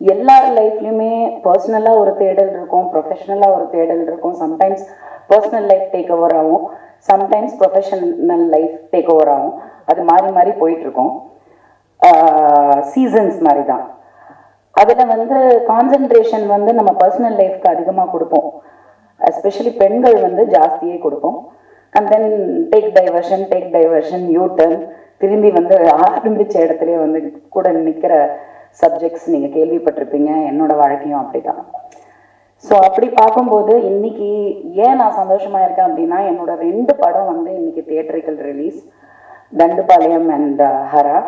எல்லார் லைஃப்லையுமே பர்சனலாக ஒரு தேடல் இருக்கும், ப்ரொஃபஷனலாக ஒரு தேடல் இருக்கும். Sometimes personal life take over ஆகும், sometimes professional life take over ஆகும். அது மாறி மாறி போயிட்டுருக்கோம். சீசன்ஸ் மாதிரி தான். அதில் வந்து கான்சன்ட்ரேஷன் வந்து நம்ம பர்சனல் லைஃப்க்கு அதிகமாக கொடுப்போம். எஸ்பெஷலி பெண்கள் வந்து ஜாஸ்தியே கொடுப்போம். And then take diversion you turn, திரும்பி வந்து ஆரம்பித்த இடத்துலேயே வந்து கூட நிற்கிற சப்ஜெக்ட்ஸ் நீங்கள் கேள்விப்பட்டிருப்பீங்க. என்னோட வாழ்க்கையும் அப்படிதான். ஸோ அப்படி பார்க்கும்போது இன்னைக்கு ஏன் நான் சந்தோஷமாக இருக்கேன் அப்படின்னா, என்னோட 2 படம் வந்து இன்னைக்கு theatrical release, Thandupalayam and Hara.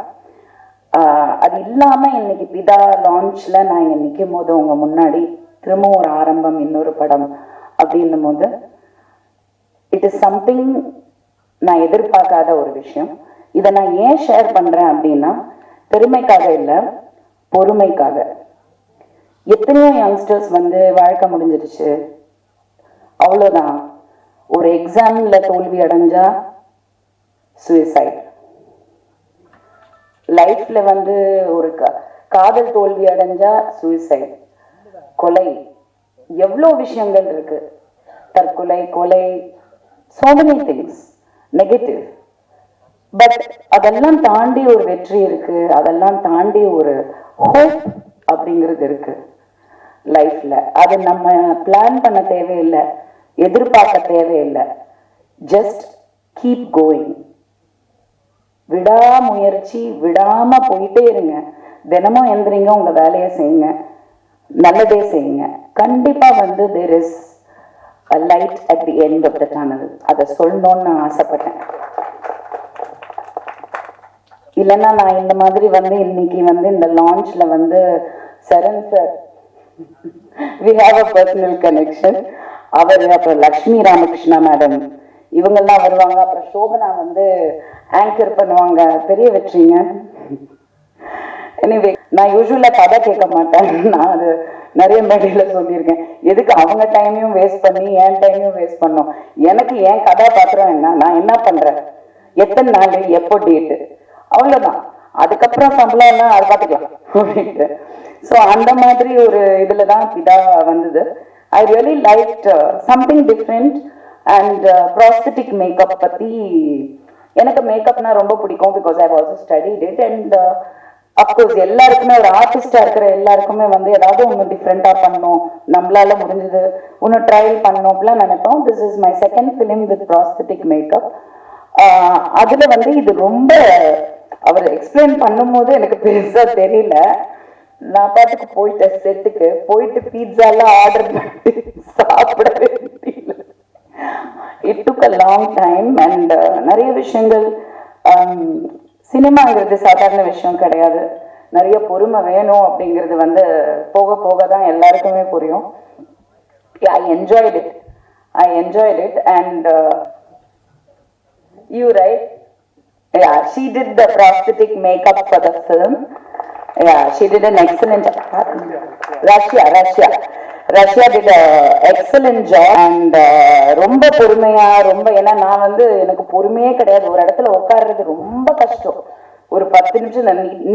அது இல்லாமல் இன்னைக்கு பிதா லான்ச்சில் நான் இங்கே நிற்கும் போது உங்கள் முன்னாடி திரும்பவும் ஒரு ஆரம்பம், இன்னொரு படம் அப்படின்னும் போது இட் இஸ் சம்திங் நான் எதிர்பார்க்காத ஒரு விஷயம். இதை நான் ஏன் ஷேர் பண்ணுறேன் அப்படின்னா, பெருமைக்காக இல்லை, பொறுமைக்காக. எத்தனையோ யங்ஸ்டர்ஸ் வந்து வாழ்க்கை முடிஞ்சிருச்சு, அவ்வளோதான், ஒரு எக்ஸாம்ல தோல்வி அடைஞ்சா சூசைட், லைஃப்ல வந்து ஒரு காதல் தோல்வி அடைஞ்சா சூசைட், கொலை, எவ்வளோ விஷயங்கள் இருக்கு, தற்கொலை, கொலை, so many things negative. But அதெல்லாம் தாண்டி ஒரு வெற்றி இருக்கு, அதெல்லாம் தாண்டி ஒரு ஹோப் அப்படிங்கிறது இருக்கு லைஃப்ல. அது நம்ம பிளான் பண்ண தேவையில்லை, எதிர்பார்க்க தேவையில்லை, ஜஸ்ட் கீப் கோயிங். விடாமுயற்சி, விடாம போயிட்டே இருங்க. தினமும் எந்திரிங்க, உங்க வேலையை செய்யுங்க, நல்லதே செய்யுங்க. கண்டிப்பா வந்து there is a light at the end of the tunnel. அதை சொல்லணும்னு நான் ஆசைப்பட்டேன். இல்லைன்னா நான் இந்த மாதிரி வந்து இன்னைக்கு வந்து இந்த லான்ச்ல வந்து Charan sir, we have a personal connection, அவர், அப்புறம் லக்ஷ்மி ராமகிருஷ்ணா மேடம், இவங்கெல்லாம் வருவாங்க. அப்புறம் சோபனா வந்து ஆங்கர் பண்ணுவாங்க. பெரிய வெற்றிங்க. எனிவே, நான் யூஸ்வலாக கதை கேட்க மாட்டேன். நான் அது நிறைய மேடையில் சொல்லியிருக்கேன். எதுக்கு அவங்க டைமையும் வேஸ்ட் பண்ணி என் டைமையும் வேஸ்ட் பண்ணோம். எனக்கு என் கதாபாத்திரம் என்ன, நான் என்ன பண்ணுறேன், எத்தனை நாள், எப்போ டேட்டு, அவ்வளோதான். அதுக்கப்புறம் சம்பளம் எல்லாம் அது பார்த்துக்கலாம் அப்படின்ட்டு. ஸோ அந்த மாதிரி ஒரு இதில் தான் பிதா வந்தது. I really like something different. And prosthetic makeup பற்றி, எனக்கு மேக்கப்னா ரொம்ப பிடிக்கும். Because I also studied it. And of course எல்லாருக்குமே, ஒரு ஆர்டிஸ்டாக இருக்கிற எல்லாருக்குமே வந்து ஏதாவது ஒன்று டிஃப்ரெண்ட்டாக பண்ணணும், நம்மளால முடிஞ்சது ஒன்று ட்ரையல் பண்ணணும் அப்படிலாம் நினைப்போம். This is my second film with prosthetic makeup. அதில் வந்து இது ரொம்ப அவர் எக்ஸ்பிளைன் பண்ணும்போது எனக்கு பெருசாக தெரியல. நான் பாட்டுக்கு போயிட்டேன், செட்டுக்கு போயிட்டு பீட்சாலாம் ஆர்டர் பண்ணி சாப்பிட வேண்டியது. It took a long time. And நிறைய விஷயங்கள், சினிமாங்கிறது சாதாரண விஷயம் கிடையாது. நிறைய பொறுமை வேணும் அப்படிங்கிறது வந்து போக போக தான் எல்லாருக்குமே புரியும். I enjoyed it. And you right? Yeah, she did the prosthetic makeup for the film. Yeah, she did an excellent job. Russia did an excellent job. And ரொம்ப பொறுமையா, ரொம்ப, ஏன்னா நான் வந்து எனக்கு பொறுமையே கிடையாது. ஒரு இடத்துல உட்கார்றது ரொம்ப கஷ்டம். ஒரு 10 நிமிஷம்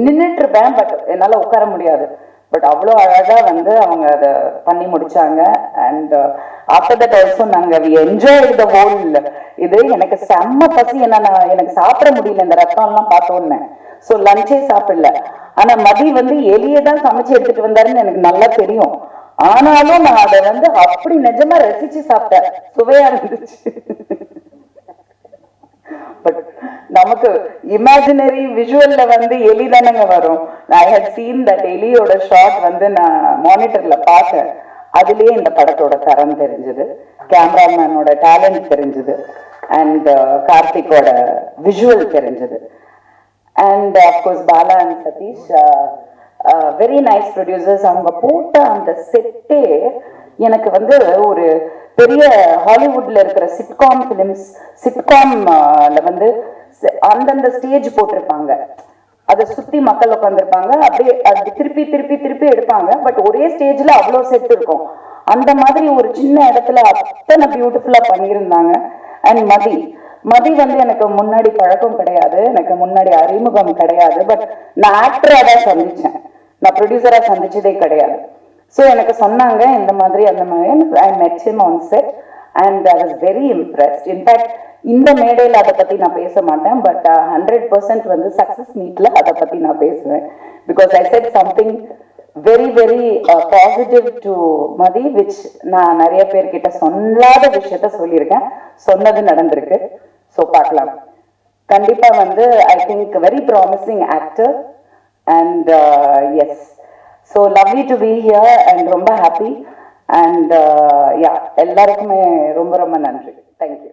நின்றுட்டு இருப்பேன், பட் என்னால் உட்கார முடியாது. பட் அவ்வளோ அழகாக வந்து அவங்க அதை பண்ணி முடிச்சாங்க. அண்ட் ஆஃப்டர் தட் ஆல்சோ நாங்கள் என்ஜாய் த ஹோல் இது. எனக்கு செம்ம பசி, எனக்கு சாப்பிட முடியல இந்த ரத்தம்லாம் பார்த்தோன்னே. ஸோ லஞ்சே சாப்பிடல. ஆனால் மதி வந்து எலியை தான் சமைச்சு எடுத்துட்டு வந்தாருன்னு எனக்கு நல்லா தெரியும். ஆனாலும் நான் அதை வந்து அப்படி நிஜமா ரசிச்சு சாப்பிட்டேன். சுவையா இருந்துச்சு. பட் நமக்கு இமேஜினரி விஷுவல்ல வந்து எலி தானங்க வரும். ஐ ஹேட் சீன் தட் எலியோட ஷாட் வந்து நான் மானிட்டர்ல பார்த்தேன். அதுலயே இந்த படத்தோட தரம் தெரிஞ்சது, கேமராமேனோட டேலண்ட் தெரிஞ்சது, அண்ட் கார்த்திகோட விஷுவல் தெரிஞ்சது. And of course Bala and Sathish, very nice producers. அவங்க போட்ட அந்த செட்டே எனக்கு வந்து ஒரு பெரிய ஹாலிவுட்ல இருக்கிற சிட்காம் ஃபிலிம்ஸ், சிட்காம்ல வந்து அந்தந்த ஸ்டேஜ் போட்டிருப்பாங்க, அதை சுத்தி மக்கள் உட்காந்துருப்பாங்க, அப்படியே அது திருப்பி திருப்பி திருப்பி எடுப்பாங்க. பட் ஒரே ஸ்டேஜ்ல அவ்வளோ செட் இருக்கும். அந்த மாதிரி ஒரு சின்ன இடத்துல அத்தனை பியூட்டிஃபுல்லா பண்ணியிருந்தாங்க. அண்ட் மதி வந்து எனக்கு முன்னாடி பழக்கம் கிடையாது, எனக்கு முன்னாடி அறிமுகம் கிடையாது. பட் நான் ஆக்டரா தான் சந்திச்சேன். நான் ப்ரொடியூசரா சந்திச்சதே கிடையாது. ஸோ எனக்கு சொன்னாங்க இந்த மாதிரி அந்த மாதிரி. I met him on set and I was very impressed. In fact இந்த மேடையில் அதை பற்றி நான் பேச மாட்டேன், பட் 100% வந்து சக்ஸஸ் மீட்டில் அதை பற்றி நான் பேசுவேன். Because I set something very very positive to Mathi, which நான் நிறைய பேர்கிட்ட சொல்லாத விஷயத்த சொல்லியிருக்கேன், சொன்னது நடந்திருக்கு. ஸோ பார்க்கலாம். கண்டிப்பா வந்து I think very promising actor and yes, so lovely to be here and ரொம்ப ஹாப்பி அண்ட் யா, எல்லாருக்குமே ரொம்ப ரொம்ப நன்றி. தேங்க்யூ.